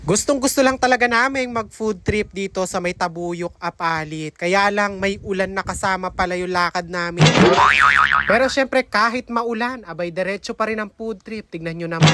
Gustong-gusto lang talaga naming mag-food trip dito sa may Tabuyok, Apalit. Kaya lang may ulan na kasama pala yung lakad namin. Pero syempre kahit maulan, abay diretso pa rin ang food trip. Tignan nyo naman.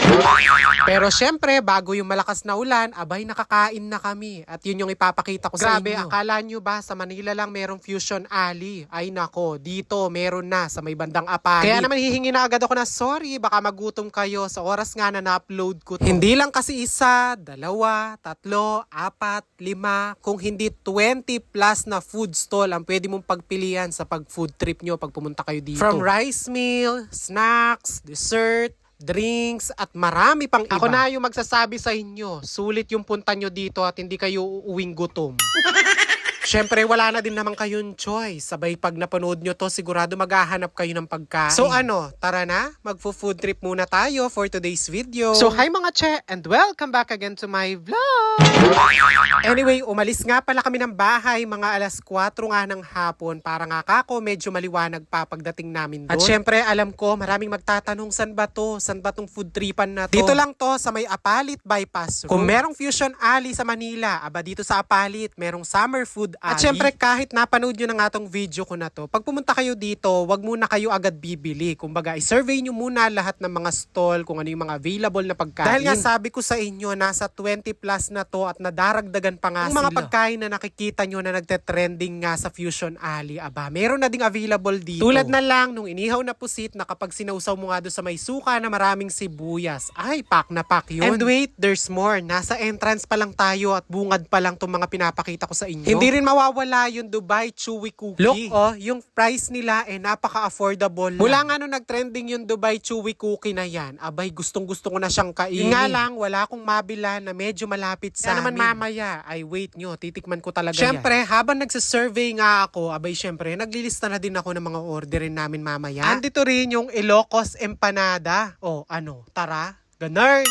Pero syempre bago yung malakas na ulan, abay nakakain na kami. At yun yung ipapakita ko sa inyo. Grabe, akala nyo ba sa Manila lang merong Fusion Alley? Ay nako, dito meron na sa may bandang Apalit. Kaya naman hihingi na agad ako na sorry, baka magutom kayo sa oras nga na na-upload ko to. Hindi lang kasi isa, dalawa, tatlo, apat, lima, kung hindi 20 plus na food stall ang pwede mong pagpilian sa pag-food trip nyo pag pumunta kayo dito. From rice meal, snacks, dessert, drinks, at marami pang iba. Ako na yung magsasabi sa inyo, sulit yung punta nyo dito at hindi kayo uuwing gutom. Siyempre, wala na din naman kayong choice. Sabay pag napanood nyo to, sigurado maghahanap kayo ng pagkain. So ano, tara na, magfo-food trip muna tayo for today's video. So hi mga che, and welcome back again to my vlog! Anyway, umalis nga pala kami ng bahay mga alas 4 nga ng hapon para nga kako medyo maliwanag pa pagdating namin doon. At syempre, alam ko, maraming magtatanong saan ba to? Saan ba tong food tripan na to? Dito lang to sa may Apalit Bypass Road. Kung merong Fusion Alley sa Manila, aba dito sa Apalit, merong Summer Food Alley. At syempre kahit napanood nyo na nga tong video ko na to, pag pumunta kayo dito, wag muna kayo agad bibili. Kumbaga, i-survey nyo muna lahat ng mga stall, kung ano yung mga available na pagkain. Dahil nga sabi ko sa inyo, nasa 20 plus na to at nadaragdagan pa nga sila. Yung mga pagkain na nakikita nyo na nagte-trending nga sa Fusion Alley, aba, meron na ding available dito. Tulad na lang nung inihaw na pusit na kapag sinausaw mo nga doon sa may suka na maraming sibuyas. Ay, pack na pack yun. And wait, there's more. Nasa entrance pa lang tayo at bungad pa lang tong mga pinapakita ko sa inyo. Hindi rin mawawala yung Dubai Chewy Cookie. Look, yung price nila napaka-affordable. Mula nga nung nag-trending yung Dubai Chewy Cookie na yan, abay, gustong-gusto ko na siyang kainin. Nga lang, wala akong mabila na medyo malapit sa amin. Naman mamaya, ay wait nyo, titikman ko talaga syempre, yan. Habang nagsasurvey nga ako, abay syempre, naglilista na din ako ng mga orderin namin mamaya. Andito rin yung Ilocos Empanada. O, ano, tara, ganun.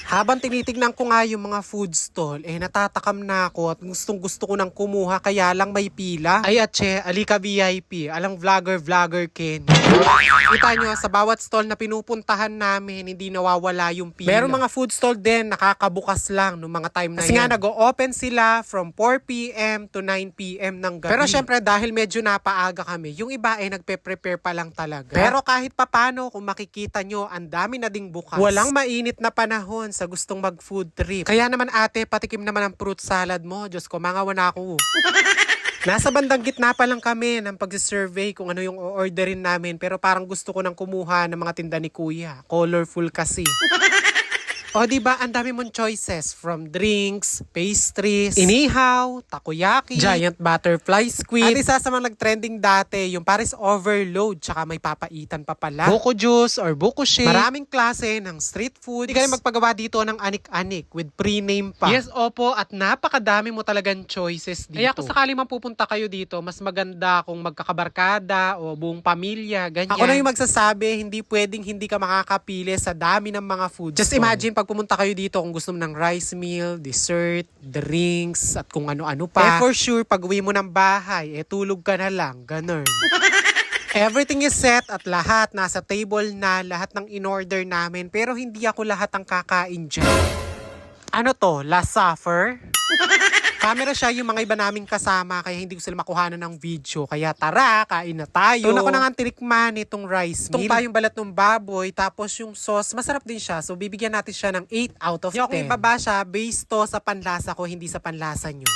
Habang tinitignan ko nga yung mga food stall, natatakam na ako at gustong-gusto ko nang kumuha kaya lang may pila. Ay atche, alika VIP, alang vlogger Ken. Kita nyo, sa bawat stall na pinupuntahan namin, hindi nawawala yung pila. Meron mga food stall din, nakakabukas lang noong mga time na yan. Kasi nga nag-o-open sila from 4 p.m. to 9 p.m. ng gabi. Pero syempre dahil medyo napaaga kami, yung iba nagpe-prepare pa lang talaga. Pero kahit papano, kung makikita nyo, ang dami na ding bukas. Walang mainit na panahon sa gustong mag-food trip. Kaya naman ate, patikim naman ang fruit salad mo. Diyos ko, mangawa na ako. Nasa bandang gitna pa lang kami ng pag-survey kung ano yung orderin namin. Pero parang gusto ko nang kumuha ng mga tinda ni kuya. Colorful kasi. O diba, ang dami mong choices from drinks, pastries, inihaw, takoyaki, giant butterfly squid. At isa sa mga nag-trending dati, yung Paris Overload, tsaka may papaitan pa pala. Buko juice or buko shake. Maraming klase ng street food. Hindi kayo magpagawa dito ng anik-anik with pre-name pa. Yes, opo, at napakadami mo talagang choices dito. Kaya kung sakali man pupunta kayo dito, mas maganda kung magkakabarkada o buong pamilya, ganyan. Ako na yung magsasabi, hindi pwedeng hindi ka makakapili sa dami ng mga food. Just imagine, pag pumunta kayo dito kung gusto mo ng rice meal, dessert, drinks, at kung ano-ano pa. For sure, pag uwi mo ng bahay, tulog ka na lang. Ganun. Everything is set at lahat nasa table na, lahat ng in-order namin. Pero hindi ako lahat ang kakain dyan. Ano to? Last Supper? Camera siya yung mga iba naming kasama kaya hindi ko sila makuhanan ng video. Kaya tara, kain na tayo. Una ko na nga tinikman itong rice meal. Itong pa yung balat ng baboy. Tapos yung sauce, masarap din siya. So bibigyan natin siya ng 8 out of 10. Yung ibaba siya, based to sa panlasa ko, hindi sa panlasa nyo.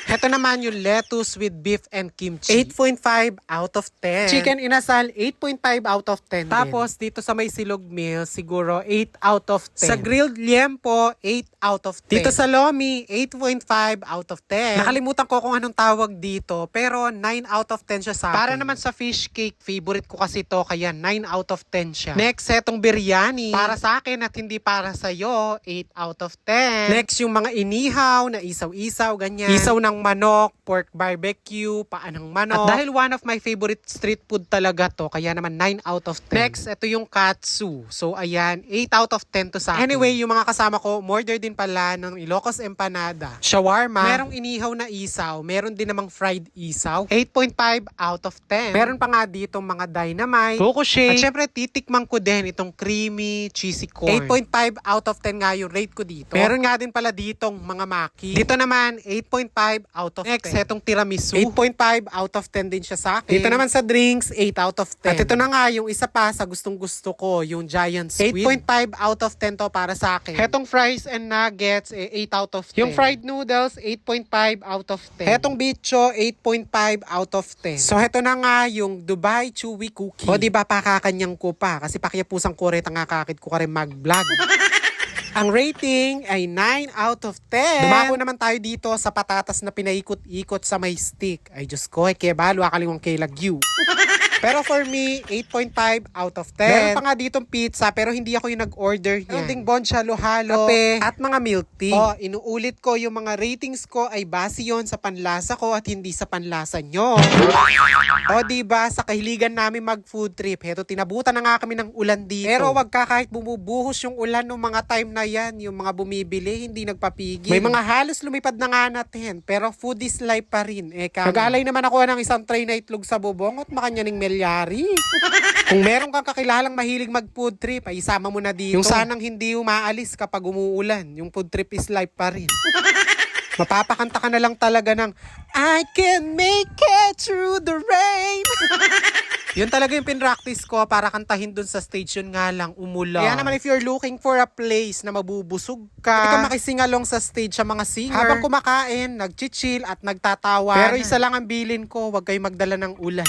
Ito naman yung lettuce with beef and kimchi. 8.5 out of 10. Chicken inasal, 8.5 out of 10 Tapos din. Dito sa may silog meal, siguro 8 out of 10. Sa grilled liempo, 8 out of 10. Dito sa lomi, 8.5 out of 10. Nakalimutan ko kung anong tawag dito, pero 9 out of 10 siya sa akin. Para naman sa fish cake, favorite ko kasi to, kaya 9 out of 10 siya. Next, etong biryani. Para sa akin at hindi para sa'yo, 8 out of 10. Next, yung mga inihaw na isaw-isaw, ganyan. Isaw ng Ginataang manok, pork barbecue, paa ng manok. At dahil one of my favorite street food talaga to, kaya naman 9 out of 10. Next, ito yung katsu. So ayan, 8 out of 10 to sa akin. Anyway, yung mga kasama ko, order din pala ng Ilocos Empanada, shawarma, merong inihaw na isaw, meron din namang fried isaw. 8.5 out of 10. Meron pa nga dito mga dynamite, coco shake, at syempre titikman ko din itong creamy cheesy corn. 8.5 out of 10 nga yung rate ko dito. Meron nga din pala ditong mga maki. Dito naman, 8.5 out of 10. Next, etong tiramisu. 8.5 out of 10 din siya sa akin. Dito naman sa drinks, 8 out of 10. At ito na nga yung isa pa sa gustong gusto ko, yung giant squid. 8.5 out of 10 to para sa akin. Etong fries and nuggets, 8 out of 10. Yung fried noodles, 8.5 out of 10. Etong bicho, 8.5 out of 10. So eto na nga yung Dubai Chewy Cookie. O diba pakakanyang ko pa kasi pakiapusang kureta nga kakit ko ka rin mag-vlog. Ang rating ay 9 out of 10. Dumako naman tayo dito sa patatas na pinaikot-ikot sa may stick. Ay Diyos ko, kaya balo akaliwang kay lagyu. Pero for me, 8.5 out of 10. Meron pa nga ditong pizza pero hindi ako yung nag-order niyan. Meron ding bonchalo halo, kape, at mga milk tea. O, inuulit ko yung mga ratings ko ay base yon sa panlasa ko at hindi sa panlasa nyo. O diba, sa kahiligan namin mag-food trip, heto tinabutan na nga kami ng ulan dito. Pero wag ka kahit bumubuhos yung ulan ng mga time na yan, yung mga bumibili, hindi nagpapigil. May mga halos lumipad na nga natin, pero food is life pa rin. Nagalay naman ako ng isang tray na itlog sa bubong at makanyaning melyari. Kung meron kang kakilalang mahilig mag-food trip, ay isama mo na dito. Yung sanang hindi umaalis kapag umuulan. Yung food trip is life pa rin. Mapapakanta ka na lang talaga ng I can make it through the rain. Yun talaga yung pinractice ko para kantahin dun sa stage, yun nga lang umulan. Kaya naman if you're looking for a place na mabubusog ka, hindi ka makisingalong sa stage sa mga singer. Habang kumakain, nag-chill at nagtatawa. Pero isa lang ang bilin ko, wag kayo magdala ng ulan.